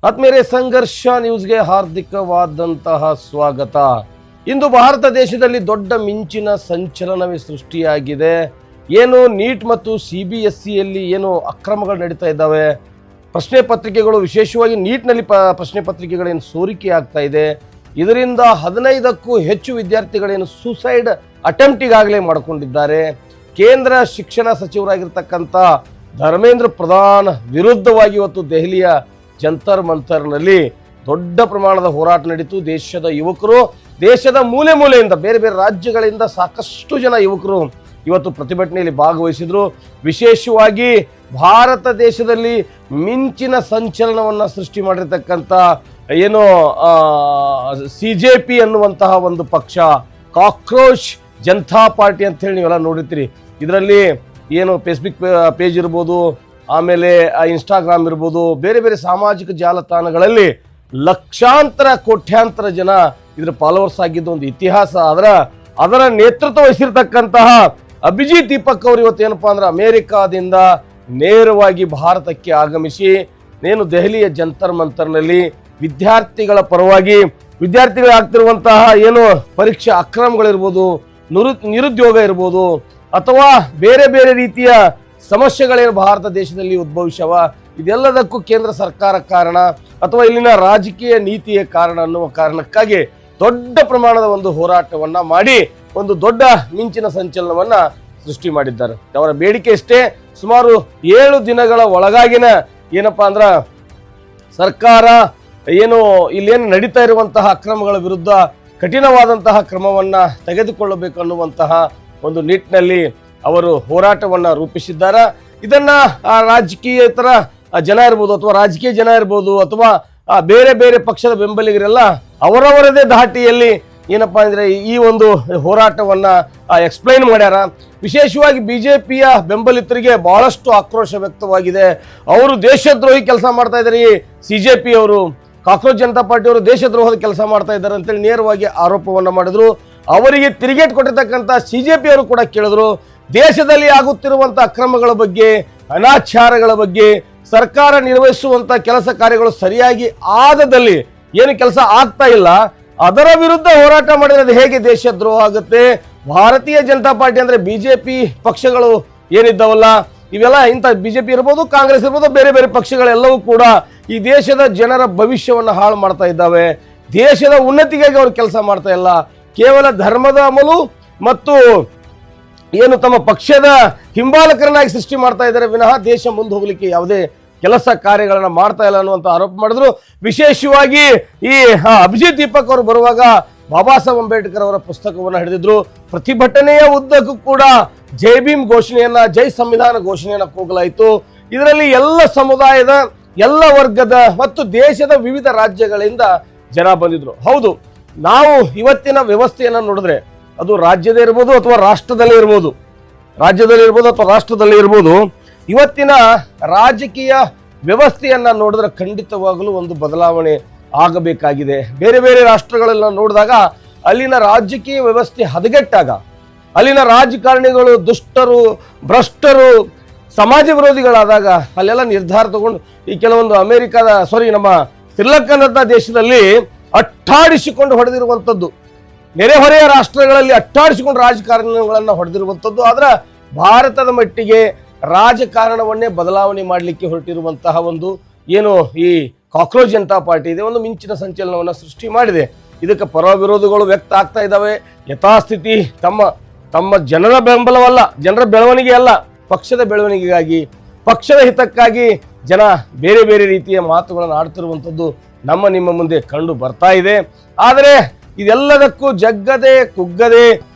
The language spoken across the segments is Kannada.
ಆತ್ಮೀಯರೇ, ಸಂಘರ್ಷ ನ್ಯೂಸ್ಗೆ ಹಾರ್ದಿಕವಾದಂತಹ ಸ್ವಾಗತ. ಇಂದು ಭಾರತ ದೇಶದಲ್ಲಿ ದೊಡ್ಡ ಮಿಂಚಿನ ಸಂಚಲನವೇ ಸೃಷ್ಟಿಯಾಗಿದೆ. ಏನು ನೀಟ್ ಮತ್ತು CBSEಯಲ್ಲಿ ಏನು ಅಕ್ರಮಗಳು ನಡೀತಾ ಇದ್ದಾವೆ, ಪ್ರಶ್ನೆ ಪತ್ರಿಕೆಗಳು, ವಿಶೇಷವಾಗಿ ನೀಟ್ನಲ್ಲಿ ಪ್ರಶ್ನೆ ಪತ್ರಿಕೆಗಳೇನು ಸೋರಿಕೆ ಆಗ್ತಾ ಇದೆ. ಇದರಿಂದ 15ಕ್ಕೂ ಹೆಚ್ಚು ವಿದ್ಯಾರ್ಥಿಗಳೇನು ಸೂಸೈಡ್ ಅಟೆಂಪ್ಟಿಗಾಗಲೇ ಮಾಡಿಕೊಂಡಿದ್ದಾರೆ. ಕೇಂದ್ರ ಶಿಕ್ಷಣ ಸಚಿವರಾಗಿರ್ತಕ್ಕಂಥ ಧರ್ಮೇಂದ್ರ ಪ್ರಧಾನ್ ವಿರುದ್ಧವಾಗಿ ಇವತ್ತು ದೆಹಲಿಯ ಜಂತರ್ ಮಂತರ್ನಲ್ಲಿ ದೊಡ್ಡ ಪ್ರಮಾಣದ ಹೋರಾಟ ನಡೀತು. ದೇಶದ ಯುವಕರು, ದೇಶದ ಮೂಲೆ ಮೂಲೆಯಿಂದ, ಬೇರೆ ಬೇರೆ ರಾಜ್ಯಗಳಿಂದ ಸಾಕಷ್ಟು ಜನ ಯುವಕರು ಇವತ್ತು ಪ್ರತಿಭಟನೆಯಲ್ಲಿ ಭಾಗವಹಿಸಿದ್ರು. ವಿಶೇಷವಾಗಿ ಭಾರತ ದೇಶದಲ್ಲಿ ಮಿಂಚಿನ ಸಂಚಲನವನ್ನು ಸೃಷ್ಟಿ ಮಾಡಿರ್ತಕ್ಕಂಥ ಏನು CJP ಅನ್ನುವಂತಹ ಒಂದು ಪಕ್ಷ, ಕಾಕ್ರೋಚ್ ಜನತಾ ಪಾರ್ಟಿ ಅಂತ ಹೇಳಿ ನೀವೆಲ್ಲ ನೋಡಿರ್ತೀರಿ. ಇದರಲ್ಲಿ ಏನು ಫೇಸ್ಬುಕ್ ಪೇಜ್ ಇರ್ಬೋದು, ಆಮೇಲೆ ಇನ್ಸ್ಟಾಗ್ರಾಮ್ ಇರ್ಬೋದು, ಬೇರೆ ಬೇರೆ ಸಾಮಾಜಿಕ ಜಾಲತಾಣಗಳಲ್ಲಿ ಲಕ್ಷಾಂತರ ಕೋಟ್ಯಾಂತರ ಜನ ಇದರ ಫಾಲೋವರ್ಸ್ ಆಗಿದ್ದ ಒಂದು ಇತಿಹಾಸ. ಅದರ ನೇತೃತ್ವ ವಹಿಸಿರ್ತಕ್ಕಂತಹ ಅಭಿಜಿತ್ ದೀಪಕ್ ಅವರು ಇವತ್ತು ಏನಪ್ಪಾ ಅಂದ್ರೆ ಅಮೆರಿಕಾದಿಂದ ನೇರವಾಗಿ ಭಾರತಕ್ಕೆ ಆಗಮಿಸಿ ದೆಹಲಿಯ ಜಂತರ್ ಮಂತರ್ನಲ್ಲಿ ವಿದ್ಯಾರ್ಥಿಗಳ ಪರವಾಗಿ, ವಿದ್ಯಾರ್ಥಿಗಳಾಗ್ತಿರುವಂತಹ ಏನು ಪರೀಕ್ಷಾ ಅಕ್ರಮಗಳಿರ್ಬೋದು, ನಿರುದ್ಯೋಗ ಇರ್ಬೋದು, ಅಥವಾ ಬೇರೆ ಬೇರೆ ರೀತಿಯ ಸಮಸ್ಯೆಗಳೇನು ಭಾರತ ದೇಶದಲ್ಲಿ ಉದ್ಭವಿಸವ, ಇದೆಲ್ಲದಕ್ಕೂ ಕೇಂದ್ರ ಸರ್ಕಾರ ಕಾರಣ ಅಥವಾ ಇಲ್ಲಿನ ರಾಜಕೀಯ ನೀತಿಯ ಕಾರಣ ಅನ್ನುವ ಕಾರಣಕ್ಕಾಗಿ ದೊಡ್ಡ ಪ್ರಮಾಣದ ಒಂದು ಹೋರಾಟವನ್ನ ಮಾಡಿ ಒಂದು ದೊಡ್ಡ ಮಿಂಚಿನ ಸಂಚಲನವನ್ನ ಸೃಷ್ಟಿ ಮಾಡಿದ್ದಾರೆ. ಅವರ ಬೇಡಿಕೆ ಇಷ್ಟೇ, ಸುಮಾರು 7 ದಿನಗಳ ಒಳಗಾಗಿನ ಏನಪ್ಪಾ ಅಂದ್ರ ಸರ್ಕಾರ ಇಲ್ಲೇನು ನಡೀತಾ ಇರುವಂತಹ ಅಕ್ರಮಗಳ ವಿರುದ್ಧ ಕಠಿಣವಾದಂತಹ ಕ್ರಮವನ್ನ ತೆಗೆದುಕೊಳ್ಳಬೇಕು ಅನ್ನುವಂತಹ ಒಂದು ನಿಟ್ಟಿನಲ್ಲಿ ಅವರು ಹೋರಾಟವನ್ನ ರೂಪಿಸಿದ್ದಾರೆ. ಇದನ್ನ ರಾಜಕೀಯೇತರ ಜನ ಇರ್ಬೋದು, ಅಥವಾ ರಾಜಕೀಯ ಜನ ಇರ್ಬೋದು, ಅಥವಾ ಬೇರೆ ಬೇರೆ ಪಕ್ಷದ ಬೆಂಬಲಿಗರೆಲ್ಲ ಅವರವರದೇ ಧಾಟಿಯಲ್ಲಿ ಏನಪ್ಪಾ ಅಂದ್ರೆ ಈ ಒಂದು ಹೋರಾಟವನ್ನ ಎಕ್ಸ್ಪ್ಲೈನ್ ಮಾಡ್ಯಾರ. ವಿಶೇಷವಾಗಿ BJPಯ ಬೆಂಬಲಿತರಿಗೆ ಬಹಳಷ್ಟು ಆಕ್ರೋಶ ವ್ಯಕ್ತವಾಗಿದೆ. ಅವರು ದೇಶದ್ರೋಹಿ ಕೆಲಸ ಮಾಡ್ತಾ ಇದ್ದಾರೆ. ಈ CJP ಅವರು, ಕಾಕ್ರೋಚ್ ಜನತಾ ಪಾರ್ಟಿ ಅವರು ದೇಶದ್ರೋಹದ ಕೆಲಸ ಮಾಡ್ತಾ ಇದ್ದಾರೆ ಅಂತೇಳಿ ನೇರವಾಗಿ ಆರೋಪವನ್ನ ಮಾಡಿದ್ರು. ಅವರಿಗೆ ತಿರುಗೇಟ್ ಕೊಟ್ಟಿರ್ತಕ್ಕಂಥ CJP ಅವರು ಕೂಡ ಕೇಳಿದ್ರು, ದೇಶದಲ್ಲಿ ಆಗುತ್ತಿರುವಂತ ಅಕ್ರಮಗಳ ಬಗ್ಗೆ, ಅನಾಚಾರಗಳ ಬಗ್ಗೆ, ಸರ್ಕಾರ ನಿರ್ವಹಿಸುವಂತ ಕೆಲಸ ಕಾರ್ಯಗಳು ಸರಿಯಾಗಿ ಆದದಲ್ಲಿ ಏನು ಕೆಲಸ ಆಗ್ತಾ ಇಲ್ಲ ಅದರ ವಿರುದ್ಧ ಹೋರಾಟ ಮಾಡಿರೋದು ಹೇಗೆ ದೇಶದ್ರೋಹ ಆಗುತ್ತೆ? ಭಾರತೀಯ ಜನತಾ ಪಾರ್ಟಿ ಅಂದ್ರೆ BJP ಪಕ್ಷಗಳು ಏನಿದ್ದಾವಲ್ಲ, ಇವೆಲ್ಲ ಇಂಥ BJP ಇರ್ಬೋದು, ಕಾಂಗ್ರೆಸ್ ಇರ್ಬೋದು, ಬೇರೆ ಬೇರೆ ಪಕ್ಷಗಳೆಲ್ಲವೂ ಕೂಡ ಈ ದೇಶದ ಜನರ ಭವಿಷ್ಯವನ್ನು ಹಾಳು ಮಾಡ್ತಾ ಇದ್ದಾವೆ. ದೇಶದ ಉನ್ನತಿಗಾಗಿ ಅವರು ಕೆಲಸ ಮಾಡ್ತಾ ಇಲ್ಲ. ಕೇವಲ ಧರ್ಮದ ಅಮಲು ಮತ್ತು ಏನು ತಮ್ಮ ಪಕ್ಷದ ಹಿಂಬಾಲಕರನ್ನಾಗಿ ಸೃಷ್ಟಿ ಮಾಡ್ತಾ ಇದ್ದಾರೆ ವಿನಃ ದೇಶ ಮುಂದೆ ಹೋಗ್ಲಿಕ್ಕೆ ಯಾವುದೇ ಕೆಲಸ ಕಾರ್ಯಗಳನ್ನ ಮಾಡ್ತಾ ಇಲ್ಲ ಅನ್ನುವಂತ ಆರೋಪ ಮಾಡಿದ್ರು. ವಿಶೇಷವಾಗಿ ಈ ಅಭಿಜಿತ್ ದೀಪಕ್ ಅವರು ಬರುವಾಗ ಬಾಬಾ ಸಾಹೇಬ್ ಅಂಬೇಡ್ಕರ್ ಅವರ ಪುಸ್ತಕವನ್ನು ಹಿಡಿದಿದ್ರು. ಪ್ರತಿಭಟನೆಯ ಉದ್ದಕ್ಕೂ ಕೂಡ ಜೈ ಭೀಮ್ ಘೋಷಣೆಯನ್ನ, ಜೈ ಸಂವಿಧಾನ ಘೋಷಣೆಯನ್ನ ಕೂಗಲಾಯಿತು. ಇದರಲ್ಲಿ ಎಲ್ಲ ಸಮುದಾಯದ, ಎಲ್ಲ ವರ್ಗದ ಮತ್ತು ದೇಶದ ವಿವಿಧ ರಾಜ್ಯಗಳಿಂದ ಜನ ಬಂದಿದ್ರು. ಹೌದು, ನಾವು ಇವತ್ತಿನ ವ್ಯವಸ್ಥೆಯನ್ನ ನೋಡಿದ್ರೆ ಅದು ರಾಜ್ಯದೇ ಇರ್ಬೋದು ಅಥವಾ ರಾಷ್ಟ್ರದಲ್ಲೇ ಇರ್ಬೋದು, ಅಥವಾ ರಾಷ್ಟ್ರದಲ್ಲಿ ಇರ್ಬೋದು, ಇವತ್ತಿನ ರಾಜಕೀಯ ವ್ಯವಸ್ಥೆಯನ್ನ ನೋಡಿದ್ರೆ ಖಂಡಿತವಾಗಲೂ ಒಂದು ಬದಲಾವಣೆ ಆಗಬೇಕಾಗಿದೆ. ಬೇರೆ ಬೇರೆ ರಾಷ್ಟ್ರಗಳೆಲ್ಲ ನೋಡಿದಾಗ ಅಲ್ಲಿನ ರಾಜಕೀಯ ವ್ಯವಸ್ಥೆ ಹದಗೆಟ್ಟಾಗ, ಅಲ್ಲಿನ ರಾಜಕಾರಣಿಗಳು ದುಷ್ಟರು, ಭ್ರಷ್ಟರು, ಸಮಾಜ ವಿರೋಧಿಗಳಾದಾಗ ಅಲ್ಲೆಲ್ಲ ನಿರ್ಧಾರ ತಗೊಂಡು ಈ ಕೆಲವೊಂದು ನಮ್ಮ ಶ್ರೀಲಂಕಾದಂಥ ದೇಶದಲ್ಲಿ ಅಟ್ಟಾಡಿಸಿಕೊಂಡು ಹೊಡೆದಿರುವಂಥದ್ದು, ನೆರೆಹೊರೆಯ ರಾಷ್ಟ್ರಗಳಲ್ಲಿ ಅಟ್ಟಾಡಿಸಿಕೊಂಡು ರಾಜಕಾರಣಿಗಳನ್ನ ಹೊಡೆದಿರುವಂಥದ್ದು. ಆದ್ರೆ ಭಾರತದ ಮಟ್ಟಿಗೆ ರಾಜಕಾರಣವನ್ನೇ ಬದಲಾವಣೆ ಮಾಡಲಿಕ್ಕೆ ಹೊರಟಿರುವಂತಹ ಒಂದು ಏನು ಈ ಕಾಕ್ರೋಚ್ ಜನತಾ ಪಾರ್ಟಿ ಇದೆ, ಒಂದು ಮಿಂಚಿನ ಸಂಚಲನವನ್ನು ಸೃಷ್ಟಿ ಮಾಡಿದೆ. ಇದಕ್ಕೆ ಪರ ವಿರೋಧಗಳು ವ್ಯಕ್ತ ಆಗ್ತಾ ಇದ್ದಾವೆ. ಯಥಾಸ್ಥಿತಿ ತಮ್ಮ ಜನರ ಬೆಂಬಲವಲ್ಲ, ಜನರ ಬೆಳವಣಿಗೆ ಅಲ್ಲ, ಪಕ್ಷದ ಬೆಳವಣಿಗೆಗಾಗಿ, ಪಕ್ಷದ ಹಿತಕ್ಕಾಗಿ ಜನ ಬೇರೆ ಬೇರೆ ರೀತಿಯ ಮಾತುಗಳನ್ನು ಆಡ್ತಿರುವಂಥದ್ದು ನಿಮ್ಮ ಮುಂದೆ ಕಂಡು ಬರ್ತಾ ಇದೆ. ಆದರೆ ಇದೆಲ್ಲದಕ್ಕೂ ಜಗ್ಗದೆ ಕುಗ್ಗದೆ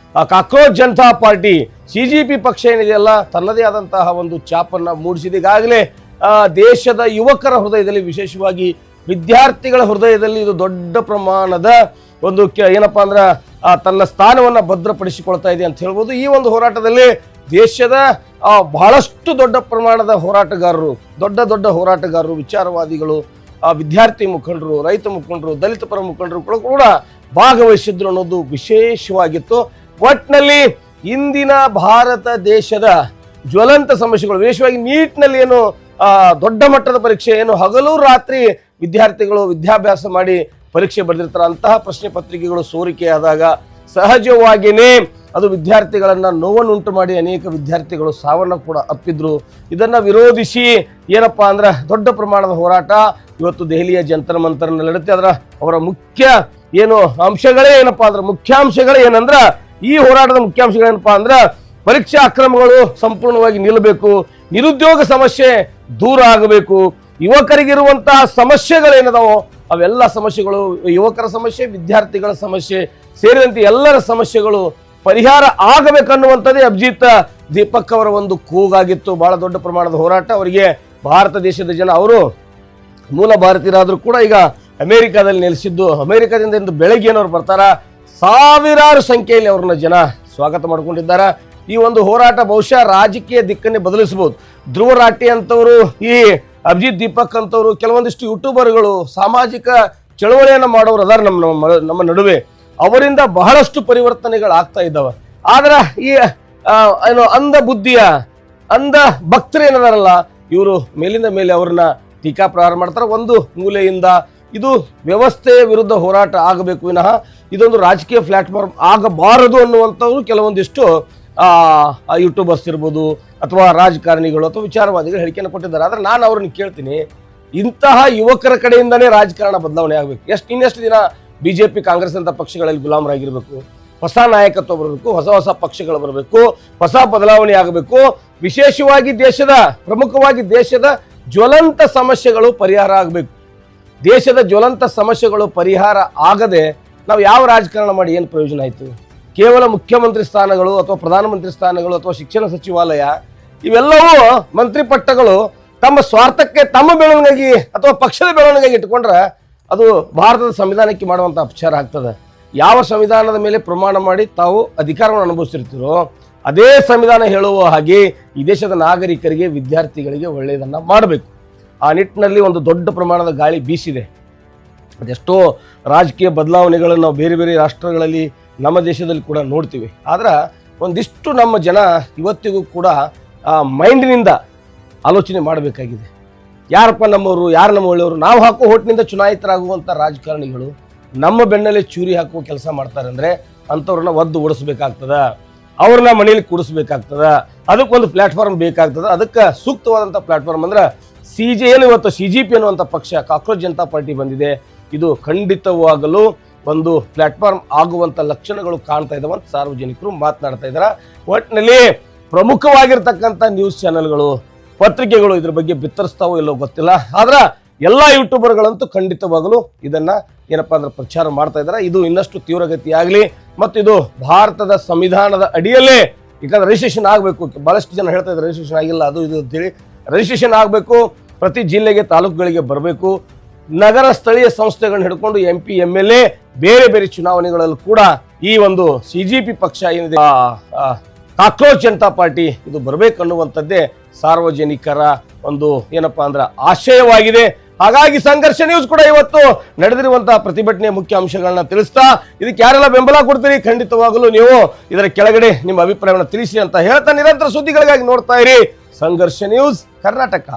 ಕಾಕ್ರೋಚ್ ಜನತಾ ಪಾರ್ಟಿ, CJP ಪಕ್ಷ ಏನಿದೆಯಲ್ಲ, ತನ್ನದೇ ಆದಂತಹ ಒಂದು ಛಾಪನ್ನ ಮೂಡಿಸಿದೆ. ಈಗಾಗಲೇ ದೇಶದ ಯುವಕರ ಹೃದಯದಲ್ಲಿ, ವಿಶೇಷವಾಗಿ ವಿದ್ಯಾರ್ಥಿಗಳ ಹೃದಯದಲ್ಲಿ ಇದು ದೊಡ್ಡ ಪ್ರಮಾಣದ ಒಂದು ಏನಪ್ಪಾ ಅಂದ್ರ ತನ್ನ ಸ್ಥಾನವನ್ನ ಭದ್ರಪಡಿಸಿಕೊಳ್ತಾ ಇದೆ ಅಂತ ಹೇಳ್ಬೋದು. ಈ ಒಂದು ಹೋರಾಟದಲ್ಲಿ ದೇಶದ ಬಹಳಷ್ಟು ದೊಡ್ಡ ಪ್ರಮಾಣದ ಹೋರಾಟಗಾರರು, ದೊಡ್ಡ ಹೋರಾಟಗಾರರು, ವಿಚಾರವಾದಿಗಳು, ವಿದ್ಯಾರ್ಥಿ ಮುಖಂಡರು, ರೈತ ಮುಖಂಡರು, ದಲಿತ ಪರ ಮುಖಂಡರು ಕೂಡ ಭಾಗವಹಿಸಿದ್ರು ಅನ್ನೋದು ವಿಶೇಷವಾಗಿತ್ತು. ಒಟ್ಟಿನಲ್ಲಿ ಇಂದಿನ ಭಾರತ ದೇಶದ ಜ್ವಲಂತ ಸಮಸ್ಯೆಗಳು, ವಿಶೇಷವಾಗಿ ನೀಟ್ನಲ್ಲಿ ಏನು ದೊಡ್ಡ ಮಟ್ಟದ ಪರೀಕ್ಷೆ ಏನು ಹಗಲು ರಾತ್ರಿ ವಿದ್ಯಾರ್ಥಿಗಳು ವಿದ್ಯಾಭ್ಯಾಸ ಮಾಡಿ ಪರೀಕ್ಷೆ ಬರೆದಿರ್ತಾರೆ. ಅಂತಹ ಪ್ರಶ್ನೆ ಪತ್ರಿಕೆಗಳು ಸೋರಿಕೆಯಾದಾಗ ಸಹಜವಾಗಿಯೇ ಅದು ವಿದ್ಯಾರ್ಥಿಗಳನ್ನ ನೋವನ್ನುಂಟು ಮಾಡಿ ಅನೇಕ ವಿದ್ಯಾರ್ಥಿಗಳು ಸಾವನ್ನ ಕೂಡ ಅಪ್ಪಿದ್ರು. ಇದನ್ನ ವಿರೋಧಿಸಿ ಏನಪ್ಪಾ ಅಂದ್ರೆ ದೊಡ್ಡ ಪ್ರಮಾಣದ ಹೋರಾಟ ಇವತ್ತು ದೆಹಲಿಯ ಜಂತರ್ ಮಂತರ್ನಲ್ಲಿ ನಡೆಯುತ್ತೆ. ಅದರ ಅವರ ಮುಖ್ಯ ಏನು ಅಂಶಗಳೇ ಏನಪ್ಪಾ ಅಂದ್ರೆ ಮುಖ್ಯಾಂಶಗಳೇ ಏನಂದ್ರ ಈ ಹೋರಾಟದ ಮುಖ್ಯಾಂಶಗಳೇನಪ್ಪಾ ಅಂದ್ರೆ ಪರೀಕ್ಷಾ ಅಕ್ರಮಗಳು ಸಂಪೂರ್ಣವಾಗಿ ನಿಲ್ಲಬೇಕು, ನಿರುದ್ಯೋಗ ಸಮಸ್ಯೆ ದೂರ ಆಗಬೇಕು, ಯುವಕರಿಗಿರುವಂತಹ ಸಮಸ್ಯೆಗಳೇನದಾವೋ ಅವೆಲ್ಲ ಸಮಸ್ಯೆಗಳು, ಯುವಕರ ಸಮಸ್ಯೆ, ವಿದ್ಯಾರ್ಥಿಗಳ ಸಮಸ್ಯೆ ಸೇರಿದಂತೆ ಎಲ್ಲರ ಸಮಸ್ಯೆಗಳು ಪರಿಹಾರ ಆಗಬೇಕನ್ನುವಂಥದ್ದೇ ಅಭಿಜಿತ್ ದೀಪಕ್ ಅವರ ಒಂದು ಕೂಗಾಗಿತ್ತು. ಬಹಳ ದೊಡ್ಡ ಪ್ರಮಾಣದ ಹೋರಾಟ. ಅವರಿಗೆ ಭಾರತ ದೇಶದ ಜನ, ಅವರು ಮೂಲ ಭಾರತೀಯರಾದ್ರೂ ಕೂಡ ಈಗ ಅಮೆರಿಕಾದಲ್ಲಿ ನೆಲೆಸಿದ್ದು, ಅಮೆರಿಕದಿಂದ ಇಂದು ಬೆಳಗ್ಗೆ ಏನವ್ರು ಬರ್ತಾರ, ಸಾವಿರಾರು ಸಂಖ್ಯೆಯಲ್ಲಿ ಅವ್ರನ್ನ ಜನ ಸ್ವಾಗತ ಮಾಡ್ಕೊಂಡಿದ್ದಾರೆ. ಈ ಒಂದು ಹೋರಾಟ ಬಹುಶಃ ರಾಜಕೀಯ ದಿಕ್ಕನ್ನೇ ಬದಲಿಸಬಹುದು. ಧ್ರುವ ರಾಠಿ ಅಂತವರು, ಈ ಅಭಿಜಿತ್ ದೀಪಕ್ ಅಂತವರು, ಕೆಲವೊಂದಿಷ್ಟು ಯೂಟ್ಯೂಬರ್ಗಳು, ಸಾಮಾಜಿಕ ಚಳವಳಿಯನ್ನು ಮಾಡೋರು ಅದಾರ ನಮ್ಮ ನಡುವೆ. ಅವರಿಂದ ಬಹಳಷ್ಟು ಪರಿವರ್ತನೆಗಳಾಗ್ತಾ ಇದ್ದಾವೆ. ಆದ್ರೆ ಈ ಏನು ಅಂಧ ಬುದ್ಧಿಯ ಅಂಧ ಭಕ್ತರು ಏನದಾರಲ್ಲ, ಇವರು ಮೇಲಿಂದ ಮೇಲೆ ಅವ್ರನ್ನ ಟೀಕಾ ಪ್ರಹಾರ ಮಾಡ್ತಾರೆ. ಒಂದು ಮೂಲೆಯಿಂದ ಇದು ವ್ಯವಸ್ಥೆಯ ವಿರುದ್ಧ ಹೋರಾಟ ಆಗಬೇಕು ವಿನಃ ಇದೊಂದು ರಾಜಕೀಯ ಪ್ಲಾಟ್ಫಾರ್ಮ್ ಆಗಬಾರದು ಅನ್ನುವಂಥವ್ರು ಕೆಲವೊಂದಿಷ್ಟು ಯೂಟ್ಯೂಬರ್ಸ್ ಇರ್ಬೋದು ಅಥವಾ ರಾಜಕಾರಣಿಗಳು ಅಥವಾ ವಿಚಾರವಾದಿಗಳು ಹೇಳಿಕೆಯನ್ನು ಕೊಟ್ಟಿದ್ದಾರೆ. ಆದ್ರೆ ನಾನು ಅವ್ರನ್ನ ಕೇಳ್ತೀನಿ, ಇಂತಹ ಯುವಕರ ಕಡೆಯಿಂದನೇ ರಾಜಕಾರಣ ಬದಲಾವಣೆ ಆಗಬೇಕು. ಇನ್ನೆಷ್ಟು ದಿನ ಬಿಜೆಪಿ ಕಾಂಗ್ರೆಸ್ ಅಂತ ಪಕ್ಷಗಳಲ್ಲಿ ಗುಲಾಮರಾಗಿರ್ಬೇಕು? ಹೊಸ ನಾಯಕತ್ವ ಬರಬೇಕು, ಹೊಸ ಹೊಸ ಪಕ್ಷಗಳು ಬರಬೇಕು, ಹೊಸ ಬದಲಾವಣೆ ಆಗಬೇಕು. ವಿಶೇಷವಾಗಿ ಪ್ರಮುಖವಾಗಿ ದೇಶದ ಜ್ವಲಂತ ಸಮಸ್ಯೆಗಳು ಪರಿಹಾರ ಆಗಬೇಕು. ದೇಶದ ಜ್ವಲಂತ ಸಮಸ್ಯೆಗಳು ಪರಿಹಾರ ಆಗದೆ ನಾವು ಯಾವ ರಾಜಕಾರಣ ಮಾಡಿ ಏನು ಪ್ರಯೋಜನ ಆಯಿತು? ಕೇವಲ ಮುಖ್ಯಮಂತ್ರಿ ಸ್ಥಾನಗಳು ಅಥವಾ ಪ್ರಧಾನಮಂತ್ರಿ ಸ್ಥಾನಗಳು ಅಥವಾ ಶಿಕ್ಷಣ ಸಚಿವಾಲಯ ಇವೆಲ್ಲವೂ ಮಂತ್ರಿ ಪಟ್ಟಗಳು ತಮ್ಮ ಸ್ವಾರ್ಥಕ್ಕೆ, ತಮ್ಮ ಬೆಳವಣಿಗೆ ಅಥವಾ ಪಕ್ಷದ ಬೆಳವಣಿಗೆಗೆ ಇಟ್ಕೊಂಡ್ರೆ ಅದು ಭಾರತದ ಸಂವಿಧಾನಕ್ಕೆ ಮಾಡುವಂಥ ಅಪಚಾರ ಆಗ್ತದೆ. ಯಾವ ಸಂವಿಧಾನದ ಮೇಲೆ ಪ್ರಮಾಣ ಮಾಡಿ ತಾವು ಅಧಿಕಾರವನ್ನು ಅನುಭವಿಸಿರ್ತೀರೋ ಅದೇ ಸಂವಿಧಾನ ಹೇಳುವ ಹಾಗೆ ಈ ದೇಶದ ನಾಗರಿಕರಿಗೆ, ವಿದ್ಯಾರ್ಥಿಗಳಿಗೆ ಒಳ್ಳೆಯದನ್ನು ಮಾಡಬೇಕು. ಆ ನಿಟ್ಟಿನಲ್ಲಿ ಒಂದು ದೊಡ್ಡ ಪ್ರಮಾಣದ ಗಾಳಿ ಬೀಸಿದೆ. ಅದೆಷ್ಟೋ ರಾಜಕೀಯ ಬದಲಾವಣೆಗಳನ್ನು ನಾವು ಬೇರೆ ಬೇರೆ ರಾಷ್ಟ್ರಗಳಲ್ಲಿ, ನಮ್ಮ ದೇಶದಲ್ಲಿ ಕೂಡ ನೋಡ್ತೀವಿ. ಆದ್ರೆ ಒಂದಿಷ್ಟು ನಮ್ಮ ಜನ ಇವತ್ತಿಗೂ ಕೂಡ ಮೈಂಡಿನಿಂದ ಆಲೋಚನೆ ಮಾಡಬೇಕಾಗಿದೆ. ಯಾರಪ್ಪ ನಮ್ಮವರು, ಯಾರು ನಮ್ಮ ಒಳ್ಳೆಯವರು? ನಾವು ಹಾಕೋ ಹೋಟ್ನಿಂದ ಚುನಾಯಿತರಾಗುವಂಥ ರಾಜಕಾರಣಿಗಳು ನಮ್ಮ ಬೆನ್ನಲ್ಲೇ ಚೂರಿ ಹಾಕುವ ಕೆಲಸ ಮಾಡ್ತಾರೆ ಅಂದರೆ ಅಂಥವ್ರನ್ನ ಒದ್ದು ಓಡಿಸ್ಬೇಕಾಗ್ತದ, ಅವ್ರನ್ನ ಮನೇಲಿ ಕೂಡಿಸ್ಬೇಕಾಗ್ತದ. ಅದಕ್ಕೊಂದು ಪ್ಲಾಟ್ಫಾರ್ಮ್ ಬೇಕಾಗ್ತದೆ. ಅದಕ್ಕೆ ಸೂಕ್ತವಾದಂಥ ಪ್ಲಾಟ್ಫಾರ್ಮ್ ಅಂದ್ರೆ ಏನು ಇವತ್ತು CGP ಅನ್ನುವಂಥ ಪಕ್ಷ, ಕಾಕ್ರೋಚ್ ಜನತಾ ಪಾರ್ಟಿ ಬಂದಿದೆ. ಇದು ಖಂಡಿತವಾಗಲು ಒಂದು ಪ್ಲಾಟ್ಫಾರ್ಮ್ ಆಗುವಂಥ ಲಕ್ಷಣಗಳು ಕಾಣ್ತಾ ಇದ್ದಾವೆ ಅಂತ ಸಾರ್ವಜನಿಕರು ಮಾತನಾಡ್ತಾ ಇದ್ದಾರೆ. ಒಟ್ಟಿನಲ್ಲಿ ಪ್ರಮುಖವಾಗಿರ್ತಕ್ಕಂಥ ನ್ಯೂಸ್ ಚಾನೆಲ್ಗಳು, ಪತ್ರಿಕೆಗಳು ಇದ್ರ ಬಗ್ಗೆ ಬಿತ್ತರಿಸ್ತಾವೋ ಇಲ್ಲೋ ಗೊತ್ತಿಲ್ಲ. ಆದ್ರೆ ಎಲ್ಲ ಯೂಟ್ಯೂಬರ್ಗಳಂತೂ ಖಂಡಿತವಾಗಲು ಇದನ್ನ ಏನಪ್ಪಾ ಅಂದ್ರೆ ಪ್ರಚಾರ ಮಾಡ್ತಾ ಇದ್ದಾರೆ. ಇದು ಇನ್ನಷ್ಟು ತೀವ್ರಗತಿ ಆಗಲಿ ಮತ್ತು ಇದು ಭಾರತದ ಸಂವಿಧಾನದ ಅಡಿಯಲ್ಲೇ, ಯಾಕಂದ್ರೆ ರಿಜಿಸ್ಟ್ರೇಷನ್ ಆಗಬೇಕು. ಬಹಳಷ್ಟು ಜನ ಹೇಳ್ತಾ ಇದ್ದಾರೆ ರಿಜಿಸ್ಟ್ರೇಷನ್ ಆಗಿಲ್ಲ, ಅದು ಇದು ಅಂತೇಳಿ. ರಿಜಿಸ್ಟ್ರೇಷನ್ ಆಗಬೇಕು, ಪ್ರತಿ ಜಿಲ್ಲೆಗೆ, ತಾಲೂಕುಗಳಿಗೆ ಬರಬೇಕು. ನಗರ ಸ್ಥಳೀಯ ಸಂಸ್ಥೆಗಳನ್ನ ಹಿಡ್ಕೊಂಡು MP, MLA ಬೇರೆ ಬೇರೆ ಚುನಾವಣೆಗಳಲ್ಲೂ ಕೂಡ ಈ ಒಂದು CGP ಪಕ್ಷ ಏನಿದೆ, ಕಾಕ್ರೋಚ್ ಜನತಾ ಪಾರ್ಟಿ, ಇದು ಬರಬೇಕನ್ನುವಂಥದ್ದೇ ಸಾರ್ವಜನಿಕರ ಒಂದು ಏನಪ್ಪಾ ಅಂದ್ರೆ ಆಶಯವಾಗಿದೆ. ಹಾಗಾಗಿ ಸಂಘರ್ಷ ನ್ಯೂಸ್ ಕೂಡ ಇವತ್ತು ನಡೆದಿರುವಂತಹ ಪ್ರತಿಭಟನೆಯ ಮುಖ್ಯ ಅಂಶಗಳನ್ನ ತಿಳಿಸ್ತಾ, ಇದಕ್ಕೆ ಯಾರೆಲ್ಲ ಬೆಂಬಲ ಕೊಡ್ತೀರಿ ಖಂಡಿತವಾಗಲೂ ನೀವು ಇದರ ಕೆಳಗಡೆ ನಿಮ್ಮ ಅಭಿಪ್ರಾಯವನ್ನು ತಿಳಿಸಿ ಅಂತ ಹೇಳ್ತಾ, ನಿರಂತರ ಸುದ್ದಿಗಳಿಗಾಗಿ ನೋಡ್ತಾ ಇರಿ ಸಂಘರ್ಷ ನ್ಯೂಸ್ ಕರ್ನಾಟಕ.